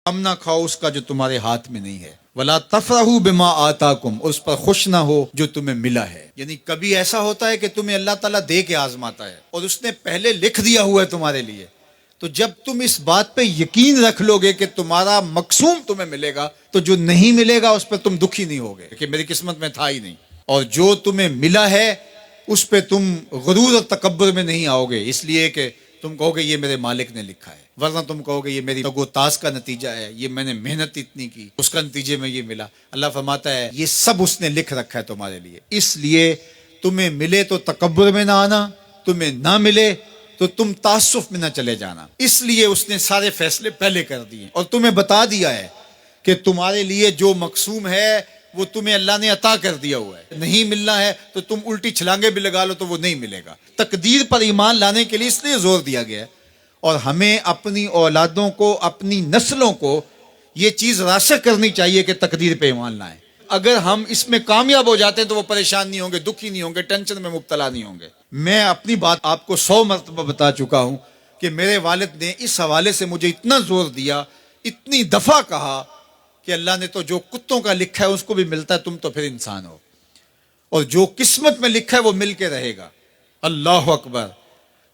ہم نہ کھاؤ اس کا جو تمہارے ہاتھ میں نہیں ہے، وَلَا تَفْرَحُوا بِمَا آتَاكُمْ، اس پر خوش نہ ہو جو تمہیں ملا ہے۔ یعنی کبھی ایسا ہوتا ہے کہ تمہیں اللہ تعالیٰ دے کے آزماتا ہے اور اس نے پہلے لکھ دیا ہوا ہے تمہارے لیے، تو جب تم اس بات پہ یقین رکھ لو گے کہ تمہارا مقسوم تمہیں ملے گا، تو جو نہیں ملے گا اس پہ تم دکھی نہیں ہوگے کہ میری قسمت میں تھا ہی نہیں، اور جو تمہیں ملا ہے اس پہ تم غرور اور تکبر میں نہیں آؤ گے، اس لیے کہ تم کہو گے یہ میرے مالک نے لکھا ہے، ورنہ تم کہو گے یہ میری تگ و تاز کا نتیجہ ہے، یہ میں نے محنت اتنی کی اس کا نتیجے میں یہ ملا۔ اللہ فرماتا ہے یہ سب اس نے لکھ رکھا ہے تمہارے لیے، اس لیے تمہیں ملے تو تکبر میں نہ آنا، تمہیں نہ ملے تو تم تعصف میں نہ چلے جانا، اس لیے اس نے سارے فیصلے پہلے کر دیے اور تمہیں بتا دیا ہے کہ تمہارے لیے جو مقسوم ہے وہ تمہیں اللہ نے عطا کر دیا ہوا ہے، نہیں ملنا ہے تو تم الٹی چھلانگے بھی لگا لو تو وہ نہیں ملے گا۔ تقدیر پر ایمان لانے کے لیے اس لیے زور دیا گیا ہے، اور ہمیں اپنی اولادوں کو، اپنی نسلوں کو یہ چیز راسخ کرنی چاہیے کہ تقدیر پہ ایمان لائیں۔ اگر ہم اس میں کامیاب ہو جاتے ہیں تو وہ پریشان نہیں ہوں گے، دکھی نہیں ہوں گے، ٹینشن میں مبتلا نہیں ہوں گے۔ میں اپنی بات آپ کو 100 مرتبہ بتا چکا ہوں کہ میرے والد نے اس حوالے سے مجھے اتنا زور دیا، اتنی دفعہ کہا کہ اللہ نے تو جو کتوں کا لکھا ہے اس کو بھی ملتا ہے، تم تو پھر انسان ہو، اور جو قسمت میں لکھا ہے وہ مل کے رہے گا۔ اللہ اکبر۔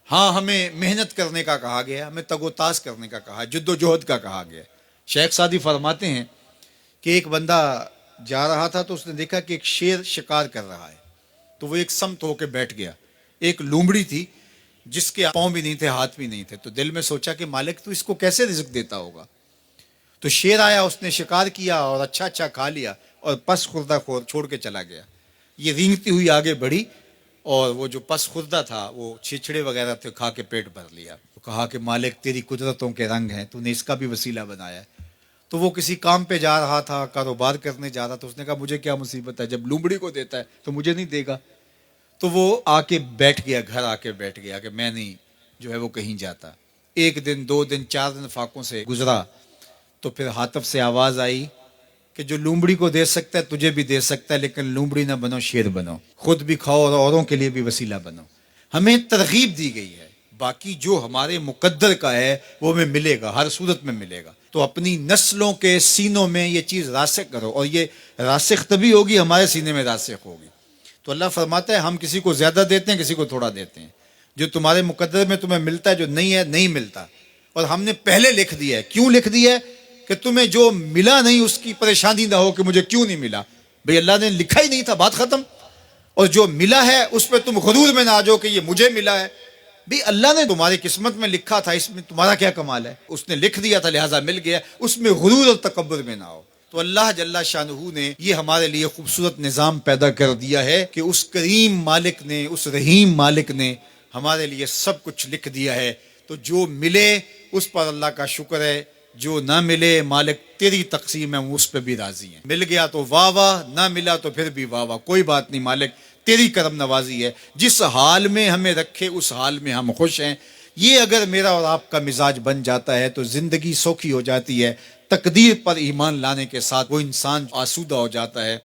ہاں، ہمیں محنت کرنے کا کہا گیا، ہمیں تگ و تاز کرنے کا کہا، جد و جہد کا کہا گیا۔ شیخ سعدی فرماتے ہیں کہ ایک بندہ جا رہا تھا تو اس نے دیکھا کہ ایک شیر شکار کر رہا ہے، تو وہ ایک سمت ہو کے بیٹھ گیا۔ ایک لومڑی تھی جس کے پاؤں بھی نہیں تھے، ہاتھ بھی نہیں تھے، تو دل میں سوچا کہ مالک تو اس کو کیسے رزق دیتا ہوگا۔ تو شیر آیا، اس نے شکار کیا اور اچھا اچھا کھا لیا اور پس خوردہ چھوڑ کے چلا گیا۔ یہ رینگتی ہوئی آگے بڑھی اور وہ جو پس خوردہ تھا وہ چھچڑے وغیرہ تھے، کھا کے پیٹ بھر لیا۔ تو کہا کہ مالک تیری قدرتوں کے رنگ ہیں، تو نے اس کا بھی وسیلہ بنایا ہے۔ تو وہ کسی کام پہ جا رہا تھا، کاروبار کرنے جا رہا تھا، اس نے کہا مجھے کیا مصیبت ہے، جب لومڑی کو دیتا ہے تو مجھے نہیں دے گا۔ تو وہ آ کے بیٹھ گیا، گھر آ کے بیٹھ گیا کہ میں نہیں جو ہے وہ کہیں جاتا۔ ایک دن، 2 دن، 4 دن فاقوں سے گزرا، تو پھر ہاتف سے آواز آئی کہ جو لومڑی کو دے سکتا ہے تجھے بھی دے سکتا ہے، لیکن لومڑی نہ بنو، شیر بنو، خود بھی کھاؤ اور اوروں کے لیے بھی وسیلہ بنو۔ ہمیں ترغیب دی گئی ہے، باقی جو ہمارے مقدر کا ہے وہ ہمیں ملے گا، ہر صورت میں ملے گا۔ تو اپنی نسلوں کے سینوں میں یہ چیز راسخ کرو، اور یہ راسخ تبھی ہوگی ہمارے سینے میں راسخ ہوگی۔ تو اللہ فرماتا ہے ہم کسی کو زیادہ دیتے ہیں، کسی کو تھوڑا دیتے ہیں، جو تمہارے مقدر میں تمہیں ملتا ہے، جو نہیں ہے نہیں ملتا، اور ہم نے پہلے لکھ دیا ہے۔ کیوں لکھ دیا ہے؟ کہ تمہیں جو ملا نہیں اس کی پریشانی نہ ہو کہ مجھے کیوں نہیں ملا، بھئی اللہ نے لکھا ہی نہیں تھا، بات ختم۔ اور جو ملا ہے اس پہ تم غرور میں نہ آ جاؤ کہ یہ مجھے ملا ہے، بھی اللہ نے تمہاری قسمت میں لکھا تھا، اس میں تمہارا کیا کمال ہے، اس نے لکھ دیا تھا لہٰذا مل گیا، اس میں غرور اور تکبر میں نہ آؤ۔ تو اللہ جل شانہ نے یہ ہمارے لیے خوبصورت نظام پیدا کر دیا ہے کہ اس کریم مالک نے، اس رحیم مالک نے ہمارے لیے سب کچھ لکھ دیا ہے۔ تو جو ملے اس پر اللہ کا شکر ہے، جو نہ ملے مالک تیری تقسیم ہے، ہم اس پہ بھی راضی ہیں۔ مل گیا تو واہ واہ، نہ ملا تو پھر بھی واہ واہ، کوئی بات نہیں، مالک تیری کرم نوازی ہے، جس حال میں ہمیں رکھے اس حال میں ہم خوش ہیں۔ یہ اگر میرا اور آپ کا مزاج بن جاتا ہے تو زندگی سوکھی ہو جاتی ہے، تقدیر پر ایمان لانے کے ساتھ وہ انسان آسودہ ہو جاتا ہے۔